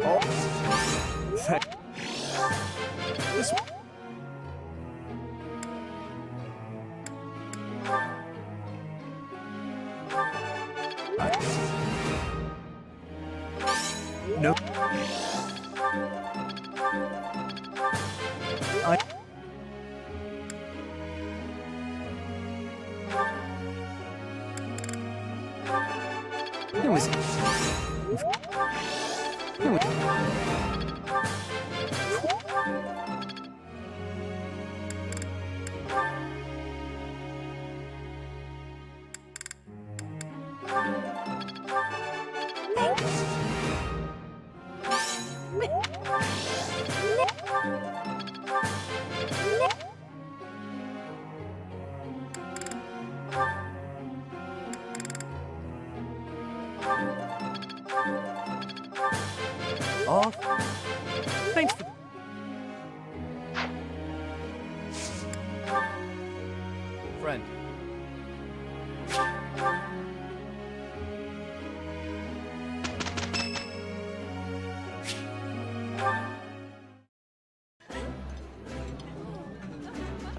Oh. This... No. It was... Oh, thanks for... Friend.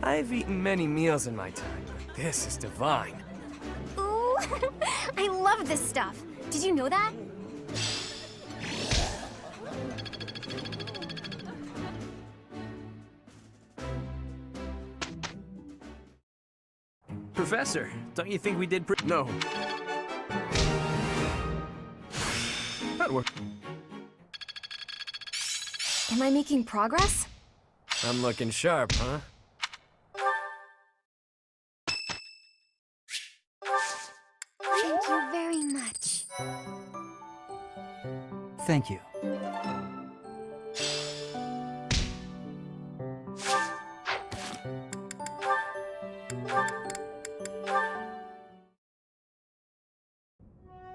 I've eaten many meals in my time, but this is divine. Ooh, I love this stuff. Did you know that? Professor, don't you think we did No. That worked. Am I making progress? I'm looking sharp, huh? Thank you very much. Thank you.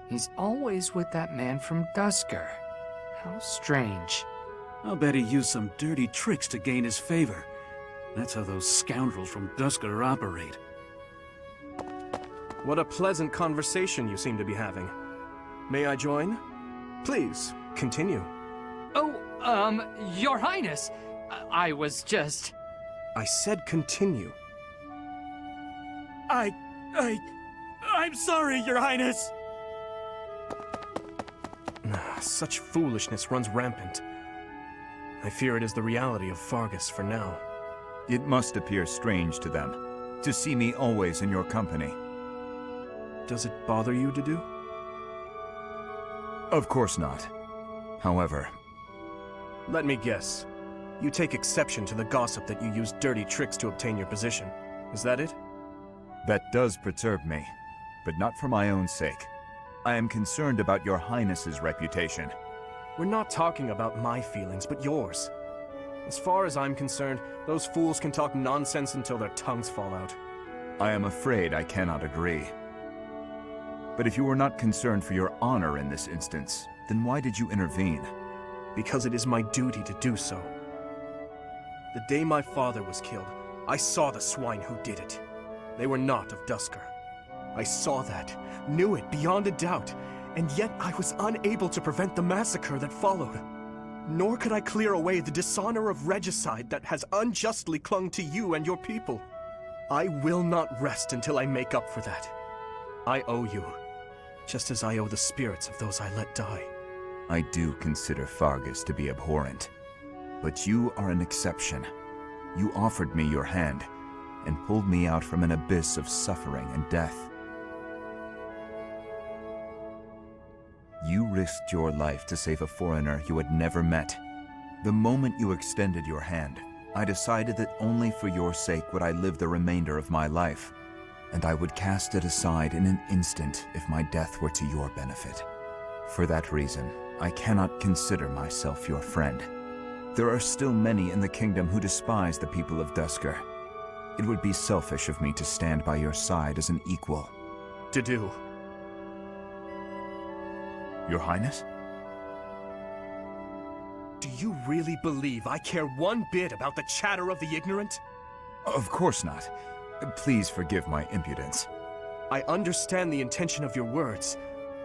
He's always with that man from Dusker. How strange. I'll bet he used some dirty tricks to gain his favor. That's how those scoundrels from Dusker operate. What a pleasant conversation you seem to be having. May I join? Please, continue. Oh, Your Highness, I was just... I said continue. I'm sorry, Your Highness! Such foolishness runs rampant. I fear it is the reality of Fargus for now. It must appear strange to them, to see me always in your company. Does it bother you to do? Of course not. However... Let me guess. You take exception to the gossip that you use dirty tricks to obtain your position. Is that it? That does perturb me, but not for my own sake. I am concerned about your Highness's reputation. We're not talking about my feelings, but yours. As far as I'm concerned, those fools can talk nonsense until their tongues fall out. I am afraid I cannot agree. But if you were not concerned for your honor in this instance, then why did you intervene? Because it is my duty to do so. The day my father was killed, I saw the swine who did it. They were not of Dusker. I saw that, knew it beyond a doubt, and yet I was unable to prevent the massacre that followed. Nor could I clear away the dishonor of regicide that has unjustly clung to you and your people. I will not rest until I make up for that. I owe you, just as I owe the spirits of those I let die. I do consider Fargus to be abhorrent, but you are an exception. You offered me your hand, and pulled me out from an abyss of suffering and death. You risked your life to save a foreigner you had never met. The moment you extended your hand, I decided that only for your sake would I live the remainder of my life, and I would cast it aside in an instant if my death were to your benefit. For that reason, I cannot consider myself your friend. There are still many in the kingdom who despise the people of Dusker. It would be selfish of me to stand by your side as an equal. To do. Your Highness? Do you really believe I care one bit about the chatter of the ignorant? Of course not. Please forgive my impudence. I understand the intention of your words.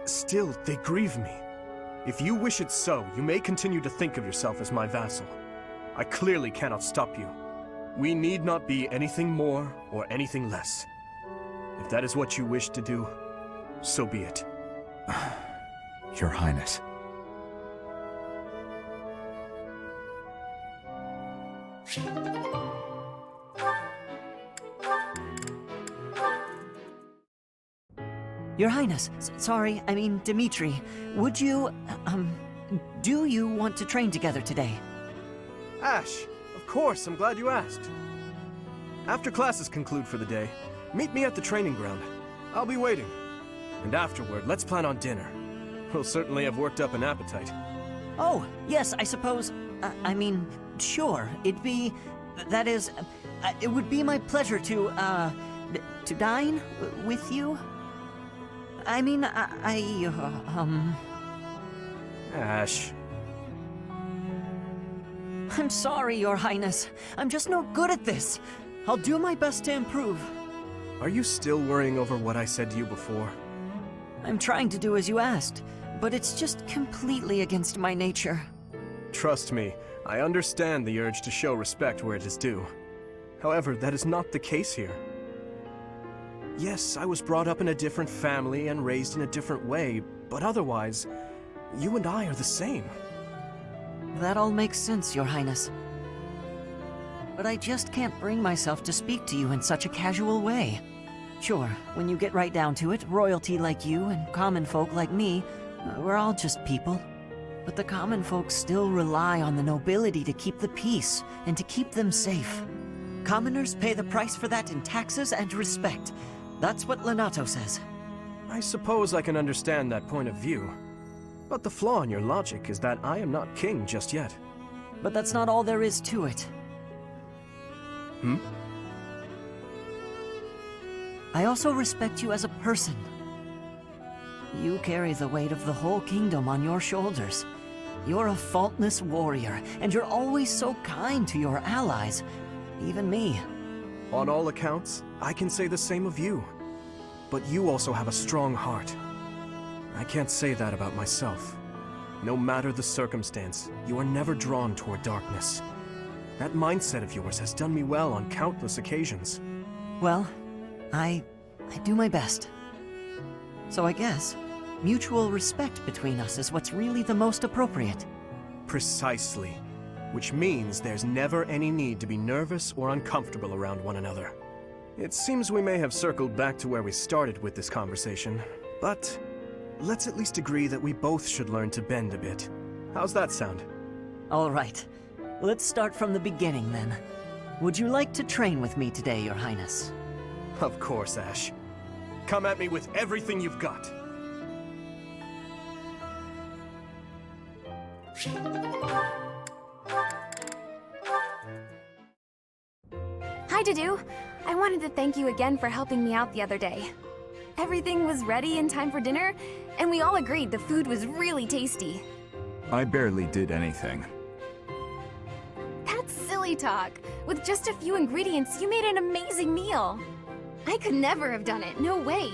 Still, they grieve me. If you wish it so, you may continue to think of yourself as my vassal. I clearly cannot stop you. We need not be anything more or anything less. If that is what you wish to do, so be it. Your Highness. Your Highness, sorry, I mean Dimitri, would you, do you want to train together today? Ash, of course, I'm glad you asked. After classes conclude for the day, meet me at the training ground. I'll be waiting. And afterward, let's plan on dinner. We'll certainly have worked up an appetite. Oh, yes, I suppose, I mean, sure, that is, it would be my pleasure to dine with you? I mean, Ash. I'm sorry, Your Highness. I'm just no good at this. I'll do my best to improve. Are you still worrying over what I said to you before? I'm trying to do as you asked, but it's just completely against my nature. Trust me, I understand the urge to show respect where it is due. However, that is not the case here. Yes, I was brought up in a different family and raised in a different way, but otherwise, you and I are the same. That all makes sense, Your Highness. But I just can't bring myself to speak to you in such a casual way. Sure, when you get right down to it, royalty like you and common folk like me, we're all just people. But the common folk still rely on the nobility to keep the peace and to keep them safe. Commoners pay the price for that in taxes and respect. That's what Lenato says. I suppose I can understand that point of view. But the flaw in your logic is that I am not king just yet. But that's not all there is to it. I also respect you as a person. You carry the weight of the whole kingdom on your shoulders. You're a faultless warrior, and you're always so kind to your allies, even me. On all accounts, I can say the same of you. But you also have a strong heart. I can't say that about myself. No matter the circumstance, you are never drawn toward darkness. That mindset of yours has done me well on countless occasions. Well, I do my best. So I guess mutual respect between us is what's really the most appropriate. Precisely. Which means there's never any need to be nervous or uncomfortable around one another. It seems we may have circled back to where we started with this conversation, but let's at least agree that we both should learn to bend a bit. How's that sound? All right. Let's start from the beginning, then. Would you like to train with me today, Your Highness? Of course, Ash. Come at me with everything you've got. Hi, Dudu. I wanted to thank you again for helping me out the other day. Everything was ready in time for dinner, and we all agreed the food was really tasty. I barely did anything. That's silly talk. With just a few ingredients, you made an amazing meal. I could never have done it, no way.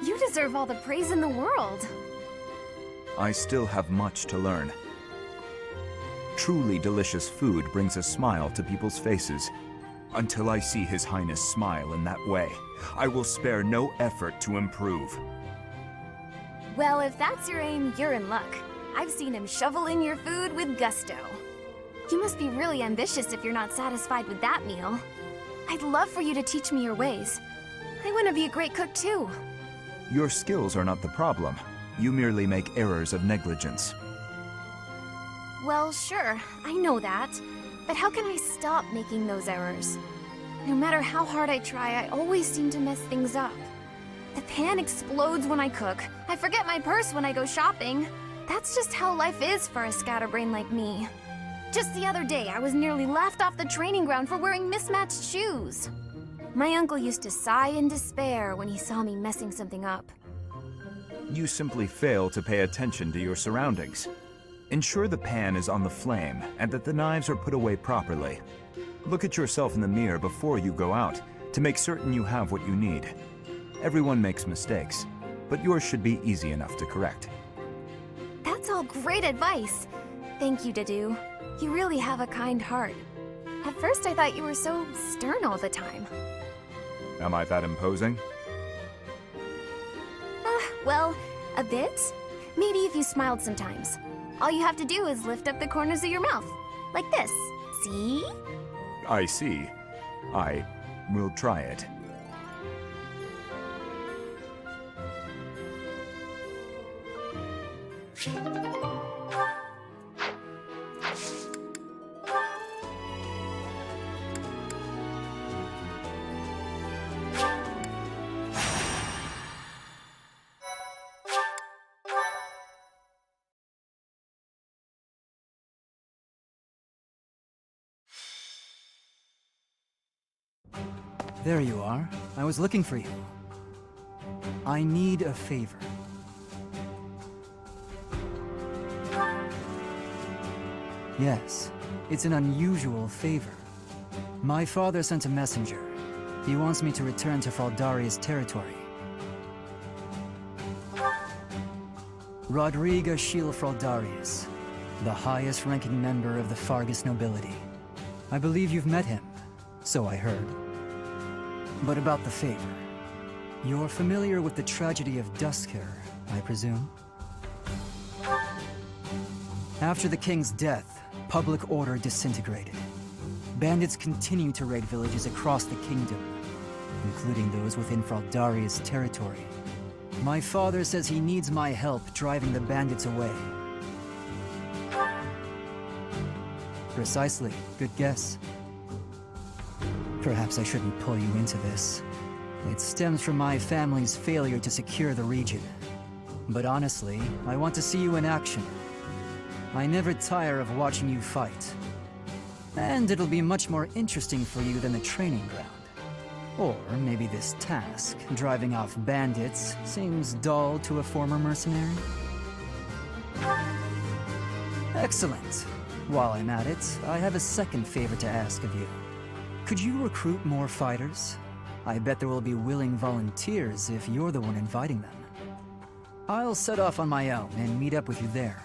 You deserve all the praise in the world. I still have much to learn. Truly delicious food brings a smile to people's faces. Until I see His Highness smile in that way, I will spare no effort to improve. Well, if that's your aim, you're in luck. I've seen him shovel in your food with gusto. You must be really ambitious if you're not satisfied with that meal. I'd love for you to teach me your ways. I want to be a great cook too. Your skills are not the problem. You merely make errors of negligence. Well, sure, I know that. But how can I stop making those errors? No matter how hard I try, I always seem to mess things up. The pan explodes when I cook. I forget my purse when I go shopping. That's just how life is for a scatterbrain like me. Just the other day, I was nearly laughed off the training ground for wearing mismatched shoes. My uncle used to sigh in despair when he saw me messing something up. You simply fail to pay attention to your surroundings. Ensure the pan is on the flame and that the knives are put away properly. Look at yourself in the mirror before you go out to make certain you have what you need. Everyone makes mistakes, but yours should be easy enough to correct. That's That's all great advice. Thank you, Dedu. You really have a kind heart. At first I thought you were so stern all the time. Am I that imposing? Well, a bit. Maybe if you smiled sometimes. All you have to do is lift up the corners of your mouth. Like this. See? I see. I will try it. There you are. I was looking for you. I need a favor. Yes, it's an unusual favor. My father sent a messenger. He wants me to return to Fraldaria's territory. Rodriga Shiel Fraldarius, the highest-ranking member of the Fargus nobility. I believe you've met him, so I heard. But about the favor. You're familiar with the tragedy of Duscur, I presume? After the king's death, public order disintegrated. Bandits continue to raid villages across the kingdom, including those within Fraldaria's territory. My father says he needs my help driving the bandits away. Precisely. Good guess. Perhaps I shouldn't pull you into this. It stems from my family's failure to secure the region. But honestly, I want to see you in action. I never tire of watching you fight. And it'll be much more interesting for you than the training ground. Or maybe this task, driving off bandits, seems dull to a former mercenary? Excellent. While I'm at it, I have a second favor to ask of you. Could you recruit more fighters? I bet there will be willing volunteers if you're the one inviting them. I'll set off on my own and meet up with you there.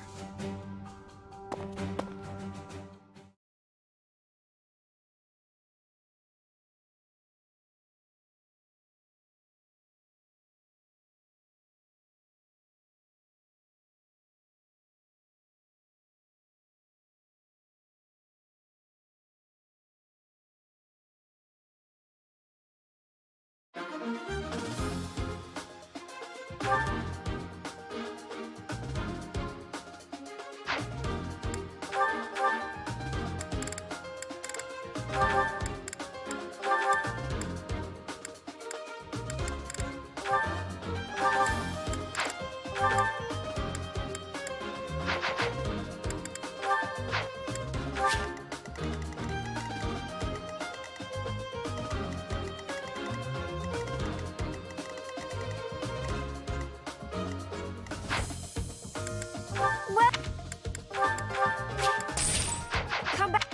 Come back.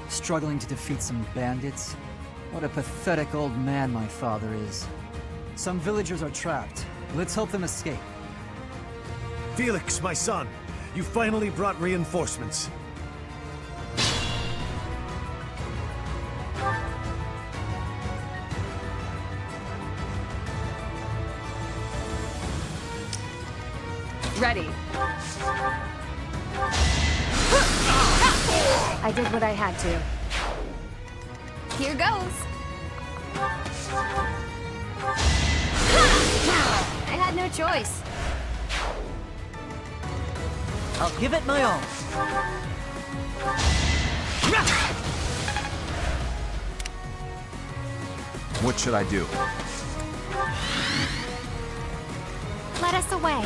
Struggling to defeat some bandits? What a pathetic old man my father is. Some villagers are trapped. Let's help them escape. Felix, my son, you finally brought reinforcements. Ready. I did what I had to. Here goes. I had no choice. I'll give it my all. What should I do? Let us away.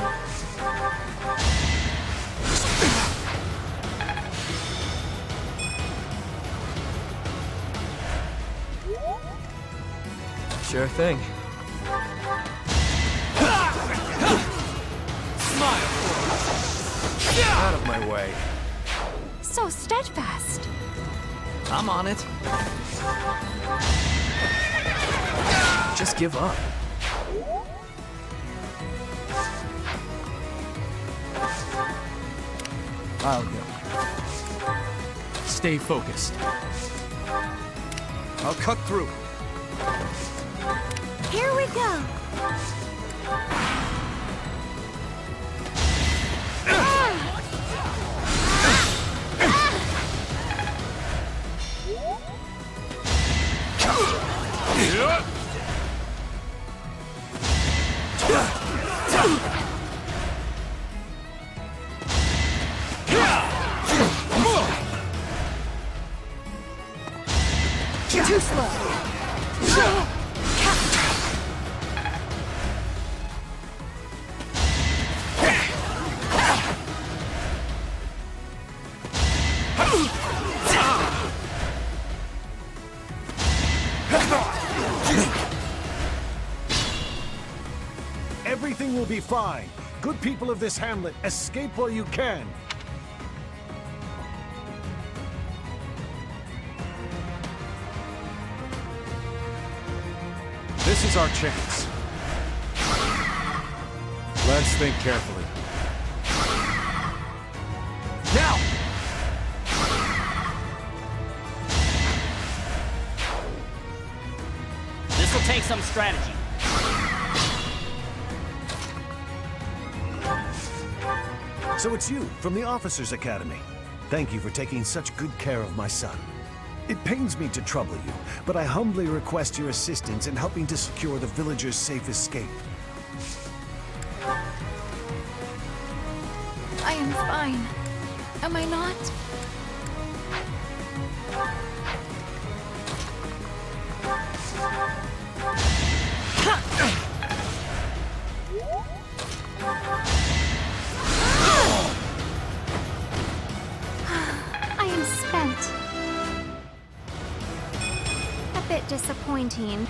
Sure thing. Smile! Out of my way. So steadfast. I'm on it. Just give up. I'll go. Stay focused. I'll cut through. Here we go. Too slow. Everything will be fine. Good people of this hamlet, escape while you can. This is our chance. Let's think carefully. Now! This will take some strategy. So it's you, from the Officers' Academy. Thank you for taking such good care of my son. It pains me to trouble you, but I humbly request your assistance in helping to secure the villagers' safe escape. I am fine. Am I not? I am spent. A bit disappointing.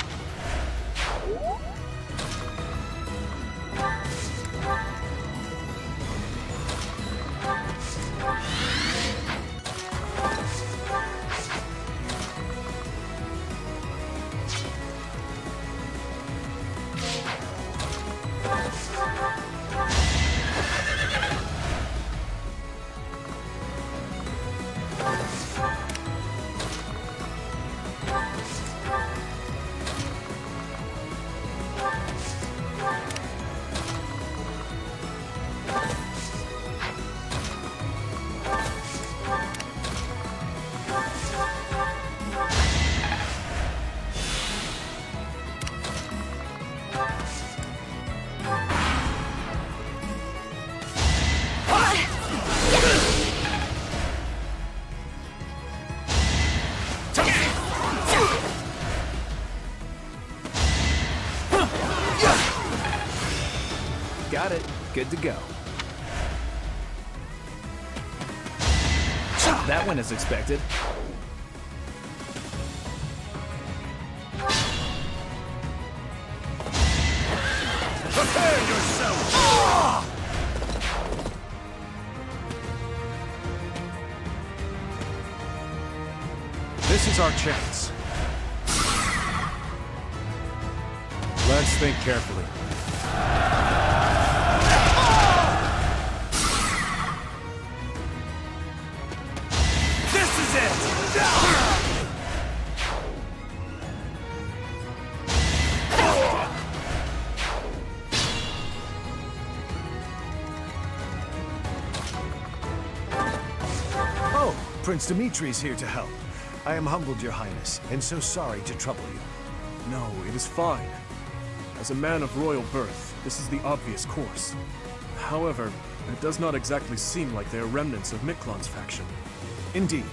Got it. Good to go. That went as expected. Prepare yourself! This is our chance. Let's think carefully. This is it! Oh, Prince Dimitri's here to help. I am humbled, Your Highness, and so sorry to trouble you. No, it is fine. As a man of royal birth, this is the obvious course. However, it does not exactly seem like they are remnants of Miklon's faction. Indeed.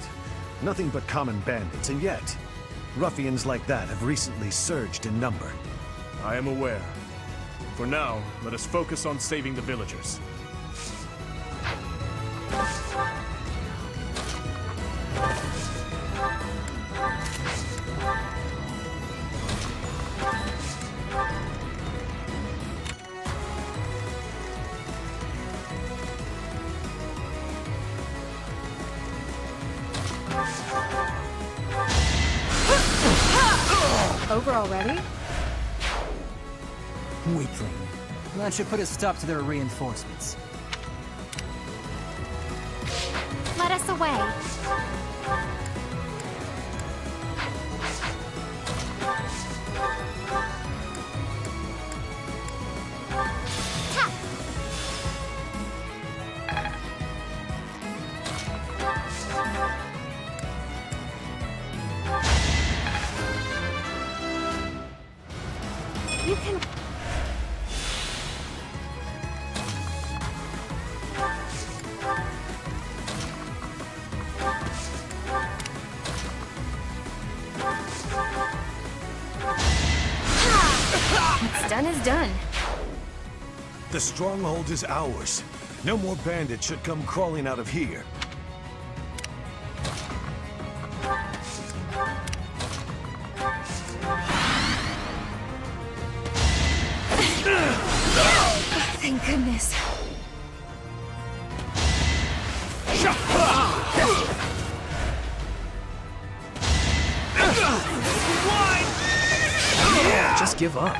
Nothing but common bandits, and yet, ruffians like that have recently surged in number. I am aware. For now, let us focus on saving the villagers. Over already? Weakling. That should put a stop to their reinforcements. Let us away. You can... What's done is done. The stronghold is ours. No more bandits should come crawling out of here. Thank goodness. Just give up.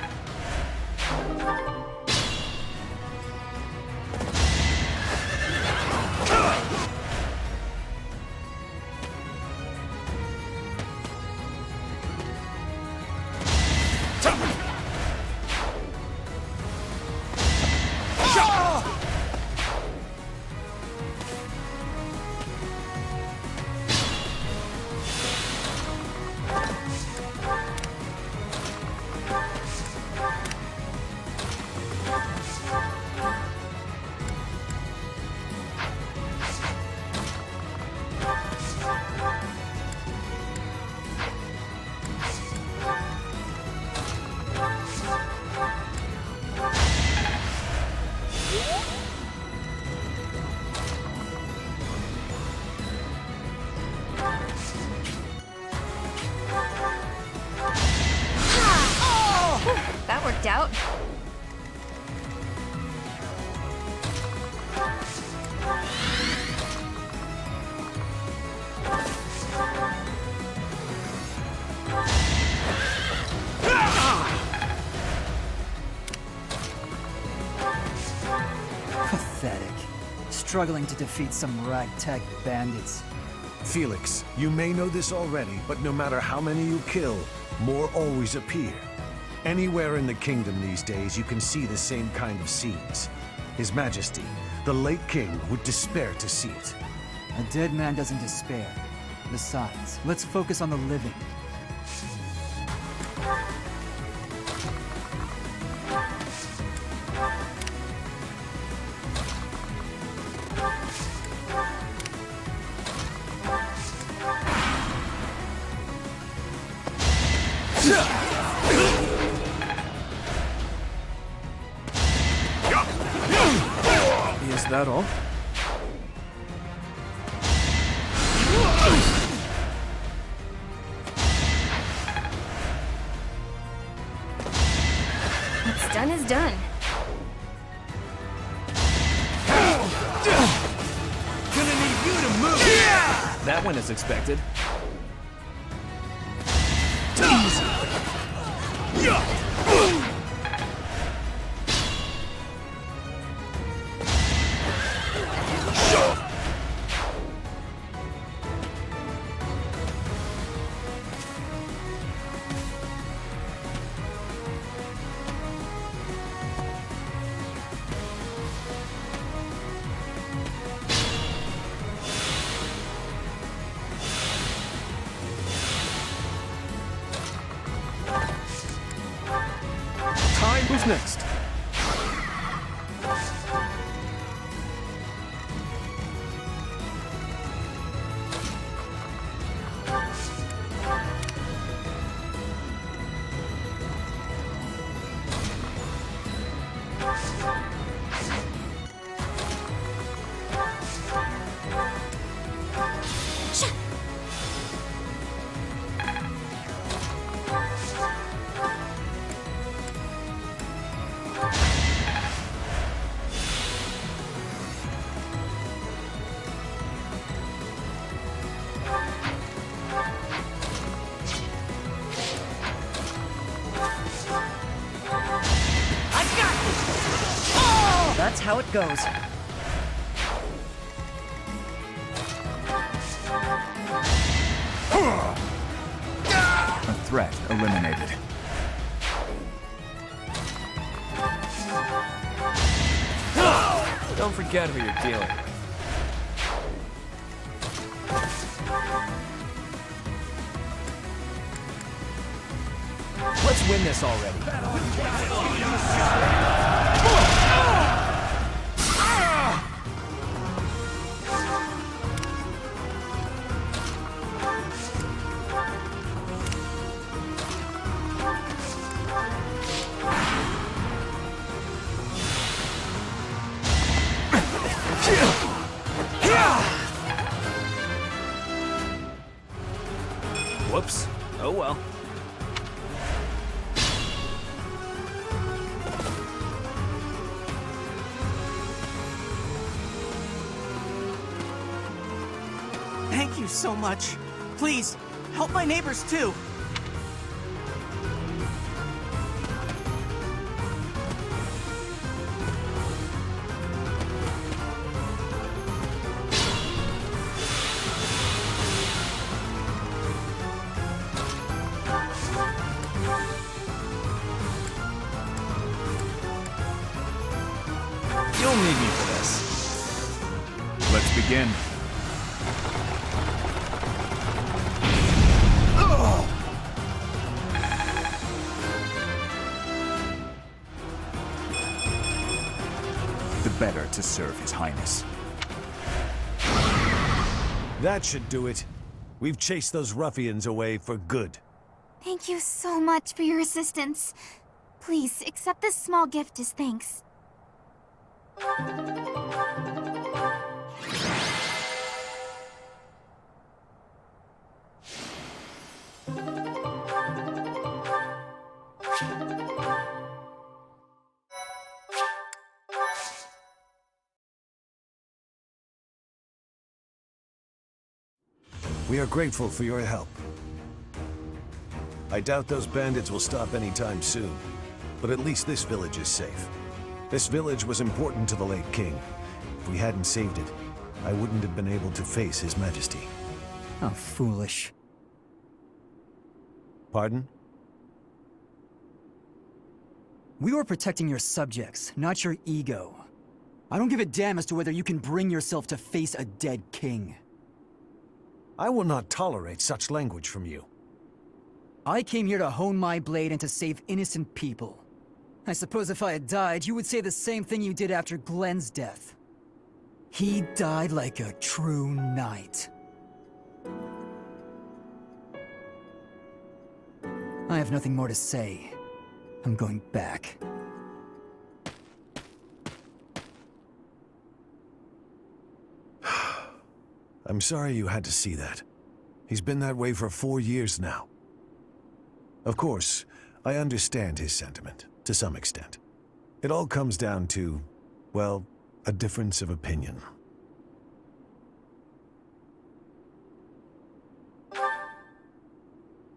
That worked out. Pathetic. Struggling to defeat some ragtag bandits. Felix, you may know this already, but no matter how many you kill, more always appear. Anywhere in the kingdom these days, you can see the same kind of scenes. His Majesty, the late king, would despair to see it. A dead man doesn't despair. Besides, let's focus on the living. Is that all? What's done is done. Gonna need you to move! That went as expected. Who's next? how it goes. A threat eliminated. Don't forget who you're dealing with. Let's win this already. Whoops. Oh well. Thank you so much. Please, help my neighbors too. You'll need me for this. Let's begin. The better to serve His Highness. That should do it. We've chased those ruffians away for good. Thank you so much for your assistance. Please, accept this small gift as thanks. We are grateful for your help. I doubt those bandits will stop anytime soon, but at least this village is safe. This village was important to the late king. If we hadn't saved it, I wouldn't have been able to face His Majesty. How foolish. Pardon? We were protecting your subjects, not your ego. I don't give a damn as to whether you can bring yourself to face a dead king. I will not tolerate such language from you. I came here to hone my blade and to save innocent people. I suppose if I had died, you would say the same thing you did after Glenn's death. He died like a true knight. I have nothing more to say. I'm going back. I'm sorry you had to see that. He's been that way for 4 years now. Of course, I understand his sentiment, to some extent. It all comes down to, well, a difference of opinion.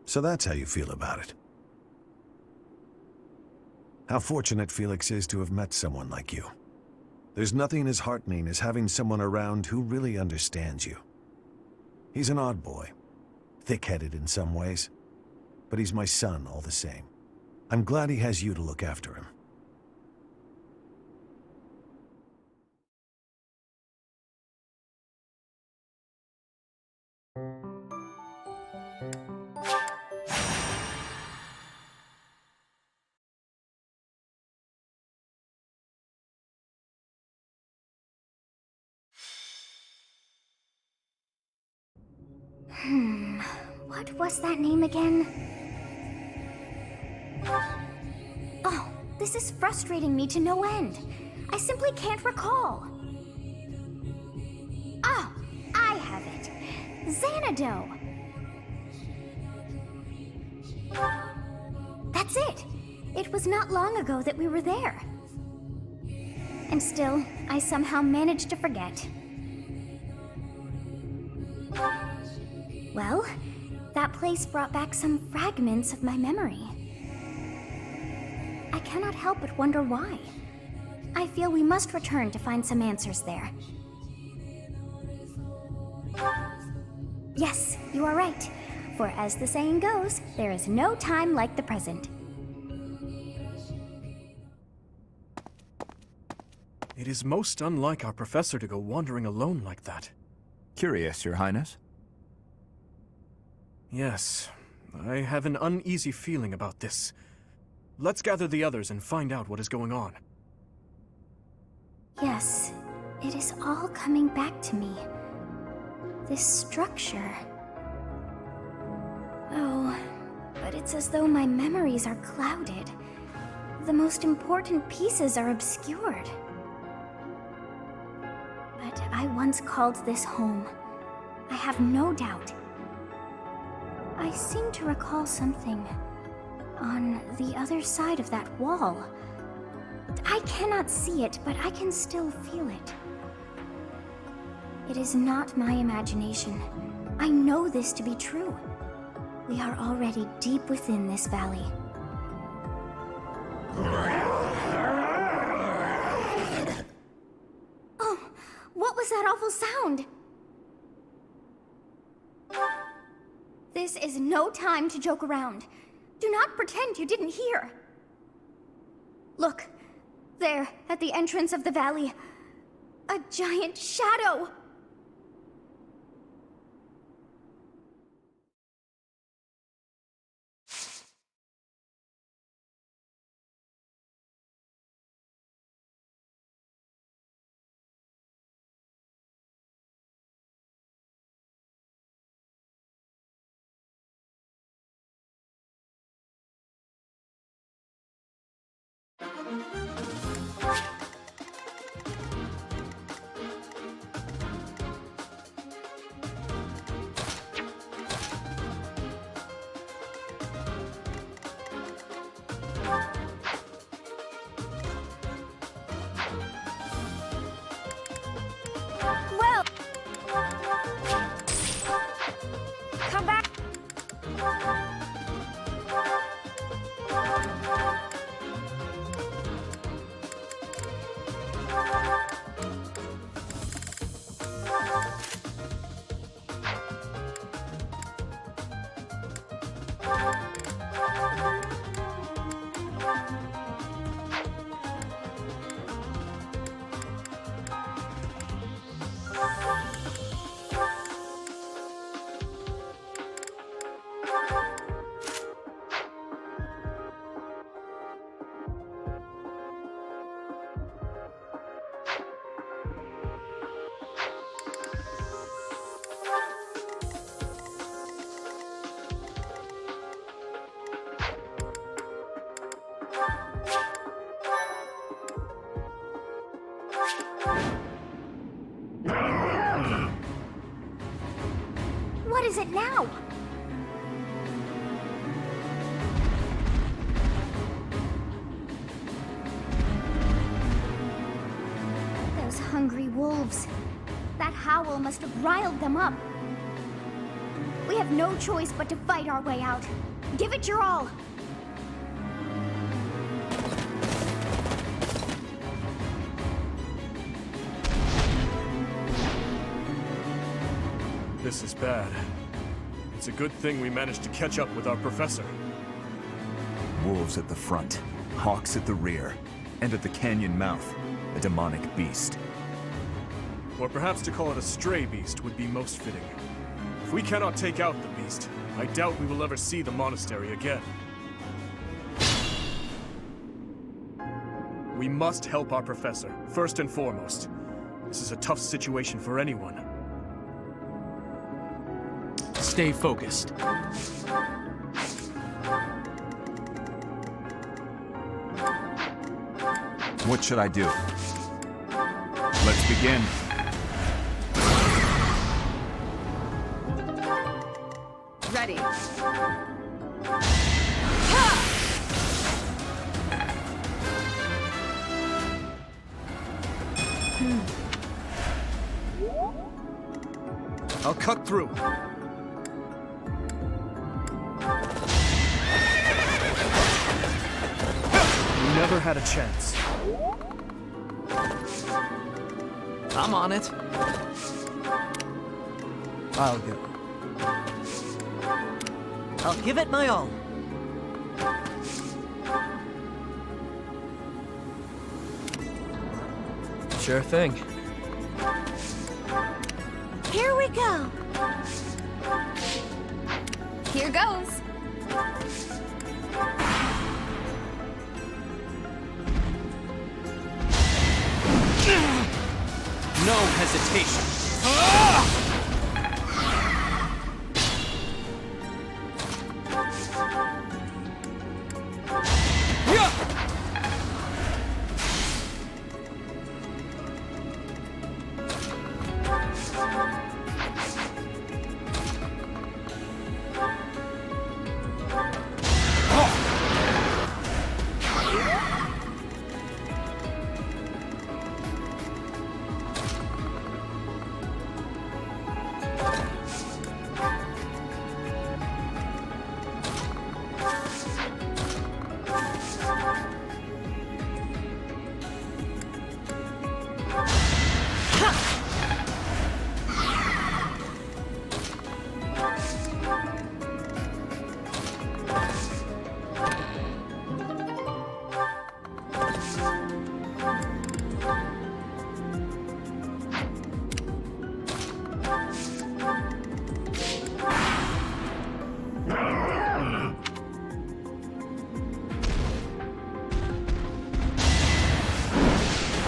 So that's how you feel about it. How fortunate Felix is to have met someone like you. There's nothing as heartening as having someone around who really understands you. He's an odd boy, thick-headed in some ways, but he's my son all the same. I'm glad he has you to look after him. What was that name again? Oh, this is frustrating me to no end. I simply can't recall. Ah, I have it. Xanadu. That's it. It was not long ago that we were there. And still, I somehow managed to forget. Well, that place brought back some fragments of my memory. I cannot help but wonder why. I feel we must return to find some answers there. Yes, you are right. For as the saying goes, there is no time like the present. It is most unlike our professor to go wandering alone like that. Curious, Your Highness? Yes, I have an uneasy feeling about this. Let's gather the others and find out what is going on. Yes, it is all coming back to me. This structure. Oh, but it's as though my memories are clouded. The most important pieces are obscured. But I once called this home. I have no doubt. I seem to recall something on the other side of that wall. I cannot see it, but I can still feel it. It is not my imagination. I know this to be true. We are already deep within this valley. Oh, what was that awful sound? This is no time to joke around. Do not pretend you didn't hear. Look, there, at the entrance of the valley, a giant shadow! Well, come back. What is it now? Those hungry wolves. That howl must have riled them up. We have no choice but to fight our way out. Give it your all. This is bad. It's a good thing we managed to catch up with our professor. Wolves at the front, hawks at the rear, and at the canyon mouth, a demonic beast. Or perhaps to call it a stray beast would be most fitting. If we cannot take out the beast, I doubt we will ever see the monastery again. We must help our professor, first and foremost. This is a tough situation for anyone. Stay focused. What should I do? Let's begin. Ready. I'll cut through. You never had a chance. I'm on it. I'll go. I'll give it my all. Sure thing. Here we go. Here goes. No hesitation.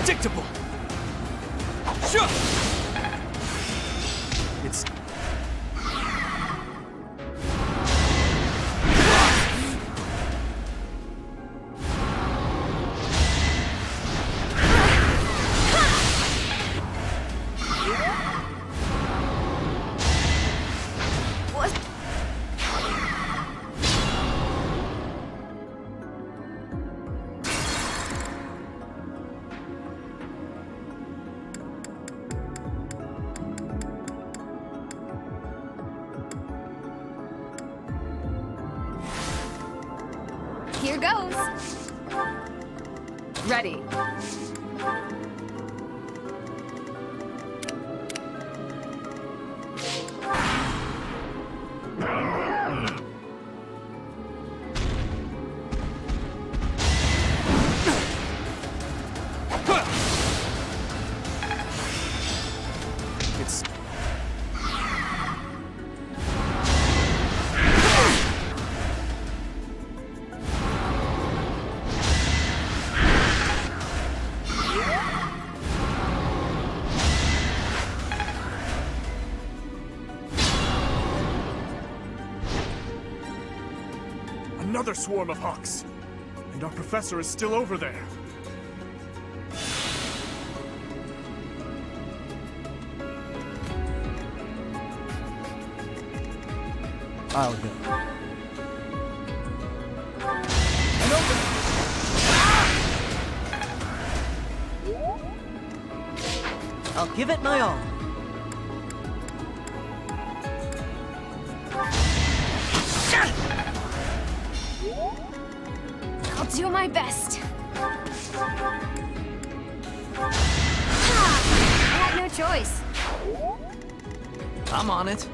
Predictable. Sure. It's... Here goes. Ready. It's... Another swarm of hawks! And our professor is still over there! I'll go. An opening! I'll give it my all. I'll do my best. I had no choice. I'm on it.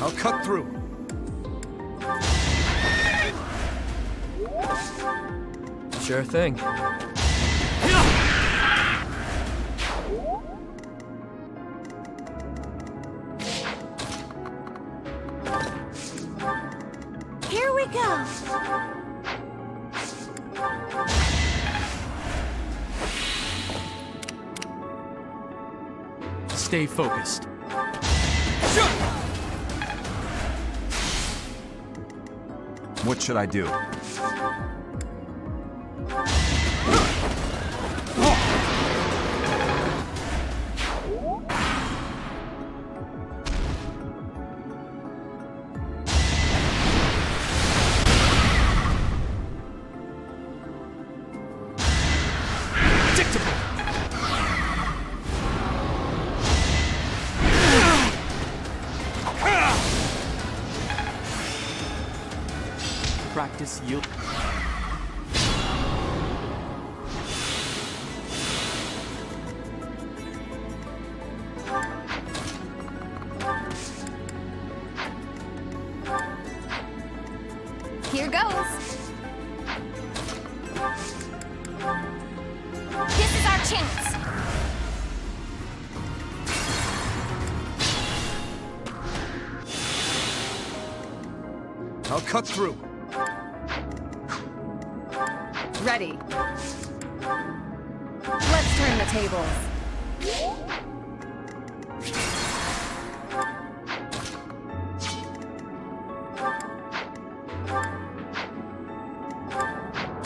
I'll cut through. Sure thing. Here we go. Stay focused. What should I do? Predictable! practice yield. Here goes. This is our chance. I'll cut through. Ready. Let's turn the tables.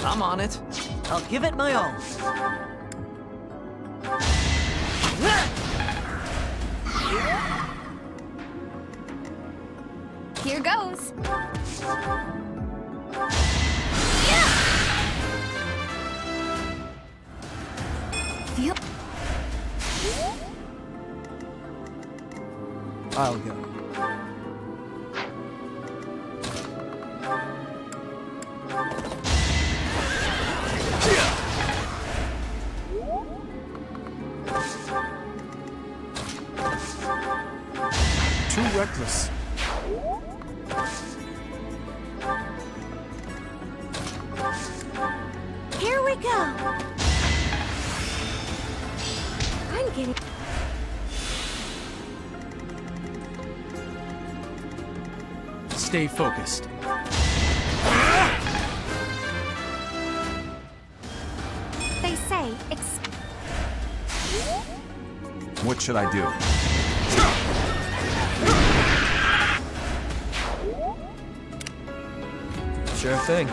I'm on it. I'll give it my all. Here goes. Feel. I'll go. Too reckless. Here we go. I'm getting. Stay focused. They say What should I do? Sure thing.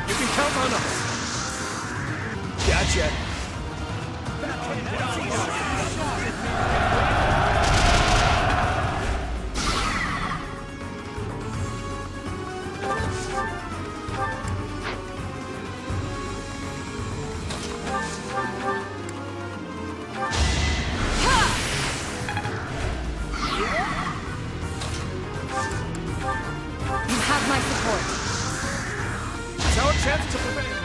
You can count on us. Gotcha. You have my support. It's our chance to prevail.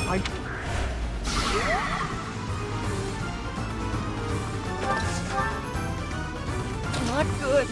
I'm... Not good.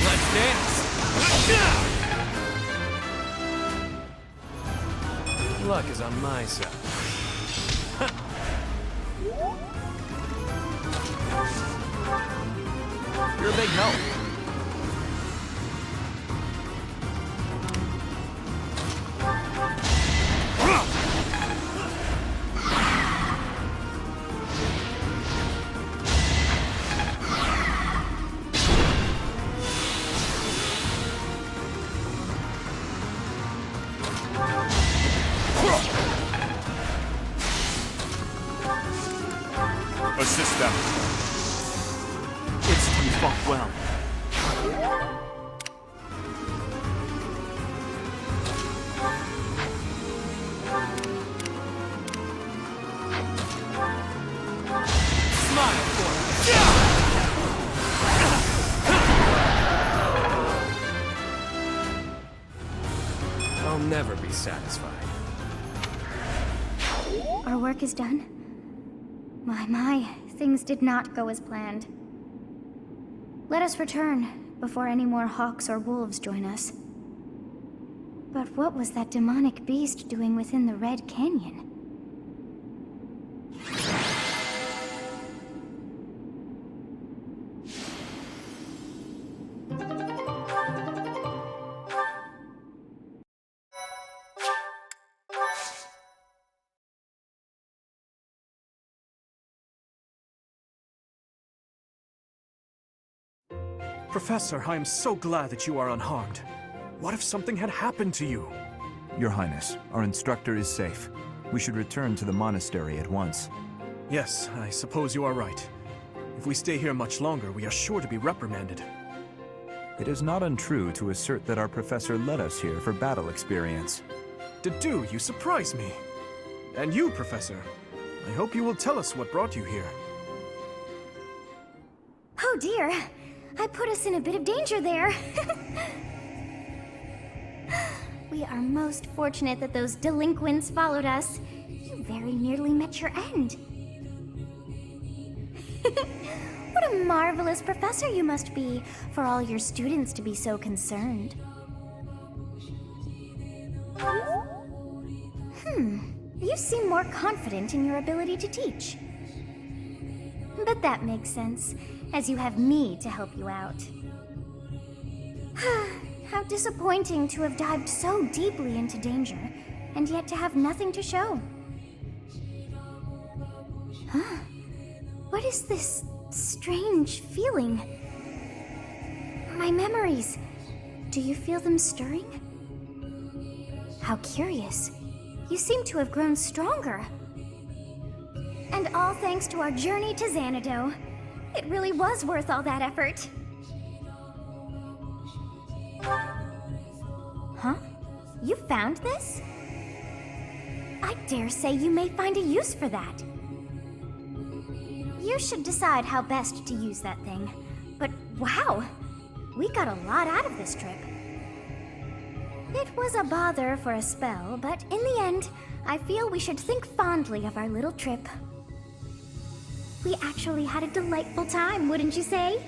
Let's dance. Luck is on my side. You're a big help. Assist them. It's you fought well. Smile. I'll never be satisfied. Our work is done. My, things did not go as planned. Let us return before any more hawks or wolves join us. But what was that demonic beast doing within the Red Canyon? Professor, I am so glad that you are unharmed. What if something had happened to you? Your Highness, our instructor is safe. We should return to the monastery at once. Yes, I suppose you are right. If we stay here much longer, we are sure to be reprimanded. It is not untrue to assert that our professor led us here for battle experience. Dedu, you surprise me. And you, Professor. I hope you will tell us what brought you here. Oh dear, I put us in a bit of danger there. We are most fortunate that those delinquents followed us. You very nearly met your end. What a marvelous professor you must be for all your students to be so concerned. You seem more confident in your ability to teach. But that makes sense, as you have me to help you out. How disappointing to have dived so deeply into danger, and yet to have nothing to show. Huh? What is this strange feeling? My memories. Do you feel them stirring? How curious. You seem to have grown stronger. And all thanks to our journey to Xanadu. It really was worth all that effort. Huh? You found this? I dare say you may find a use for that. You should decide how best to use that thing. But wow! We got a lot out of this trip. It was a bother for a spell, but in the end, I feel we should think fondly of our little trip. We actually had a delightful time, wouldn't you say?